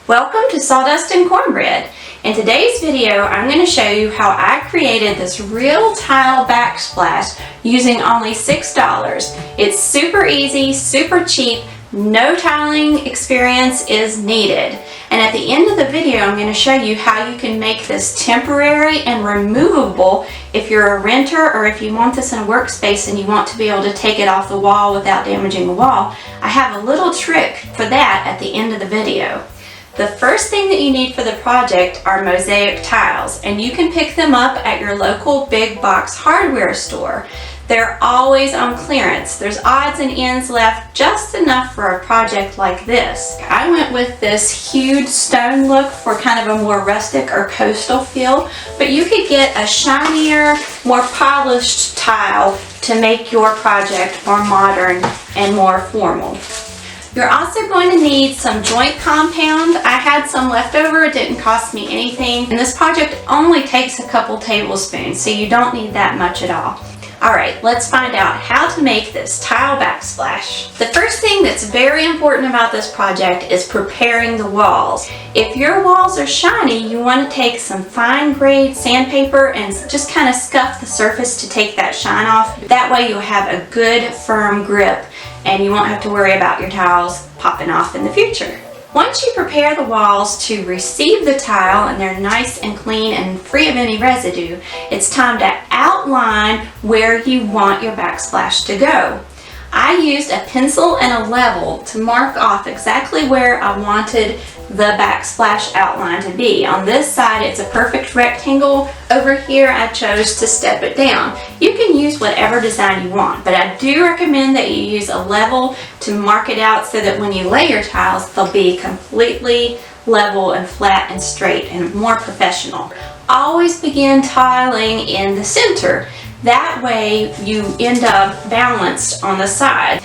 Welcome to Sawdust and Cornbread. In today's video, I'm going to show you how I created this real tile backsplash using only $6. It's super easy, super cheap, no tiling experience is needed. And at the end of the video, I'm going to show you how you can make this temporary and removable if you're a renter or if you want this in a workspace and you want to be able to take it off the wall without damaging the wall. I have a little trick for that at the end of the video. The first thing that you need for the project are mosaic tiles, and you can pick them up at your local big box hardware store. They're always on clearance. There's odds and ends left, just enough for a project like this. I went with this huge stone look for kind of a more rustic or coastal feel, but you could get a shinier, more polished tile to make your project more modern and more formal. You're also going to need some joint compound. I had some left over, it didn't cost me anything. And this project only takes a couple tablespoons, so you don't need that much at all. Alright, let's find out how to make this tile backsplash. The first thing that's very important about this project is preparing the walls. If your walls are shiny, you want to take some fine grade sandpaper and just kind of scuff the surface to take that shine off. That way you'll have a good firm grip and you won't have to worry about your tiles popping off in the future. Once you prepare the walls to receive the tile and they're nice and clean and free of any residue, it's time to outline where you want your backsplash to go. I used a pencil and a level to mark off exactly where I wanted the backsplash outline to be. On this side it's a perfect rectangle. Over here I chose to step it down. You can use whatever design you want, but I do recommend that you use a level to mark it out so that when you lay your tiles they'll be completely level and flat and straight and more professional. Always begin tiling in the center. That way you end up balanced on the side.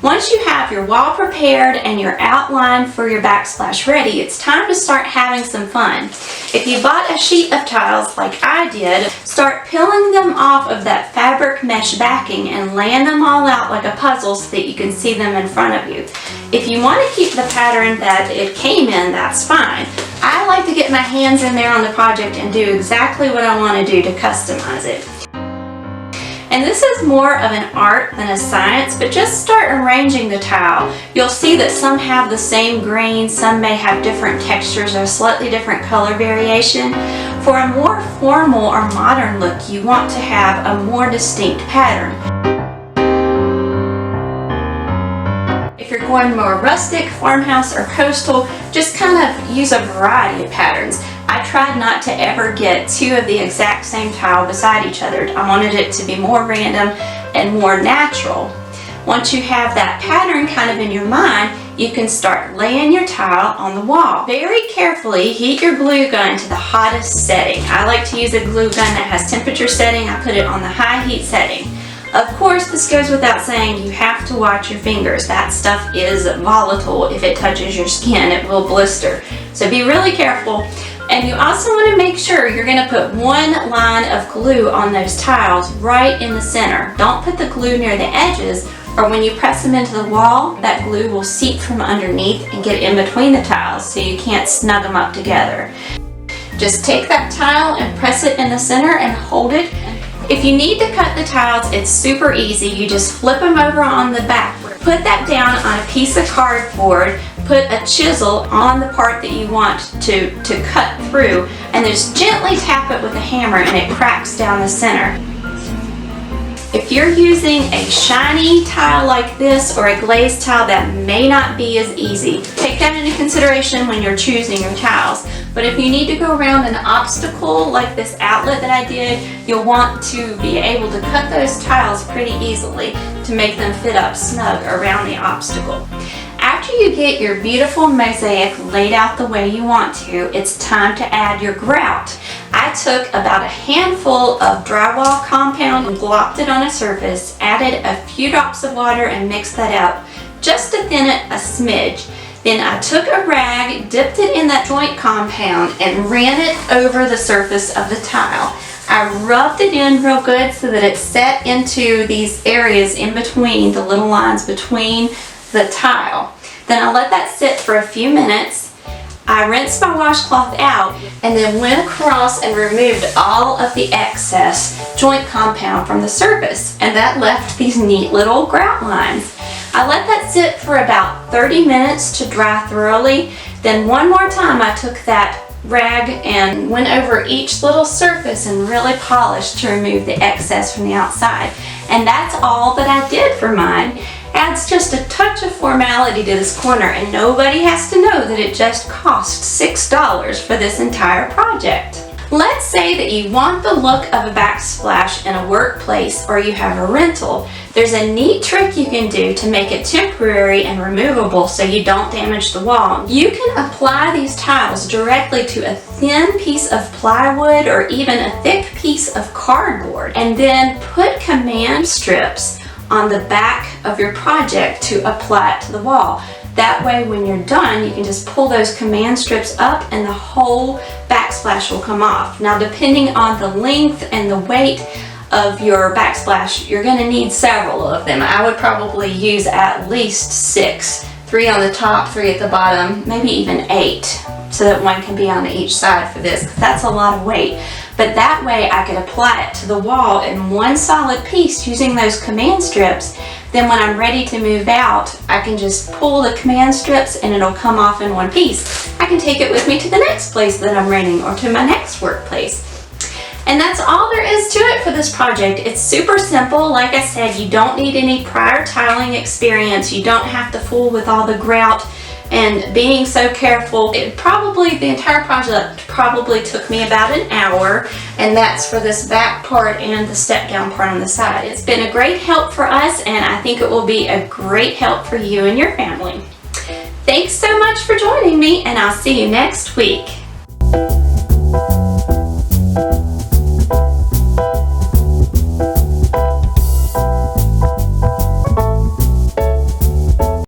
Once you have your wall prepared and your outline for your backsplash ready, it's time to start having some fun. If you bought a sheet of tiles like I did, start peeling them off of that fabric mesh backing and laying them all out like a puzzle so that you can see them in front of you. If you want to keep the pattern that it came in, that's fine. I like to get my hands in there on the project and do exactly what I want to do to customize it. And this is more of an art than a science, but just start arranging the tile. You'll see that some have the same grain, some may have different textures or slightly different color variation. For a more formal or modern look, you want to have a more distinct pattern. If you're going more rustic, farmhouse, or coastal, just kind of use a variety of patterns. I tried not to ever get two of the exact same tile beside each other. I wanted it to be more random and more natural. Once you have that pattern kind of in your mind, you can start laying your tile on the wall. Very carefully heat your glue gun to the hottest setting. I like to use a glue gun that has temperature setting. I put it on the high heat setting. Of course, this goes without saying, you have to watch your fingers. That stuff is volatile. If it touches your skin, it will blister. So be really careful. And you also want to make sure you're going to put one line of glue on those tiles right in the center. Don't put the glue near the edges, or when you press them into the wall, that glue will seep from underneath and get in between the tiles so you can't snug them up together. Just take that tile and press it in the center and hold it. If you need to cut the tiles, it's super easy. You just flip them over on the back. Put that down on a piece of cardboard, put a chisel on the part that you want to cut through, and just gently tap it with a hammer and it cracks down the center. If you're using a shiny tile like this or a glazed tile, that may not be as easy. Take that into consideration when you're choosing your tiles. But if you need to go around an obstacle like this outlet that I did, you'll want to be able to cut those tiles pretty easily to make them fit up snug around the obstacle. After you get your beautiful mosaic laid out the way you want to, it's time to add your grout. I took about a handful of drywall compound and glopped it on a surface, added a few drops of water and mixed that out just to thin it a smidge. Then I took a rag, dipped it in that joint compound and ran it over the surface of the tile. I rubbed it in real good so that it set into these areas in between, the little lines between the tile. Then I let that sit for a few minutes. I rinsed my washcloth out and then went across and removed all of the excess joint compound from the surface, and that left these neat little grout lines. I let that sit for about 30 minutes to dry thoroughly. Then one more time I took that rag and went over each little surface and really polished to remove the excess from the outside. And that's all that I did for mine. Adds just a touch of formality to this corner, and nobody has to know that it just cost $6 for this entire project. Let's say that you want the look of a backsplash in a workplace or you have a rental. There's a neat trick you can do to make it temporary and removable so you don't damage the wall. You can apply these tiles directly to a thin piece of plywood or even a thick piece of cardboard, and then put command strips on the back of your project to apply it to the wall. That way when you're done, you can just pull those command strips up and the whole backsplash will come off. Now, depending on the length and the weight of your backsplash, you're going to need several of them. I would probably use at least 6. 3 on the top, 3 at the bottom, maybe even 8, so that one can be on each side for this, 'cause that's a lot of weight. But that way I could apply it to the wall in one solid piece using those command strips. Then when I'm ready to move out, I can just pull the command strips and it'll come off in one piece. I can take it with me to the next place that I'm renting or to my next workplace. And that's all there is to it for this project. It's super simple. Like I said, you don't need any prior tiling experience. You don't have to fool with all the grout and being so careful. The entire project probably took me about an hour, and that's for this back part and the step down part on the side. It's been a great help for us, and I think it will be a great help for you and your family. Thanks so much for joining me, and I'll see you next week.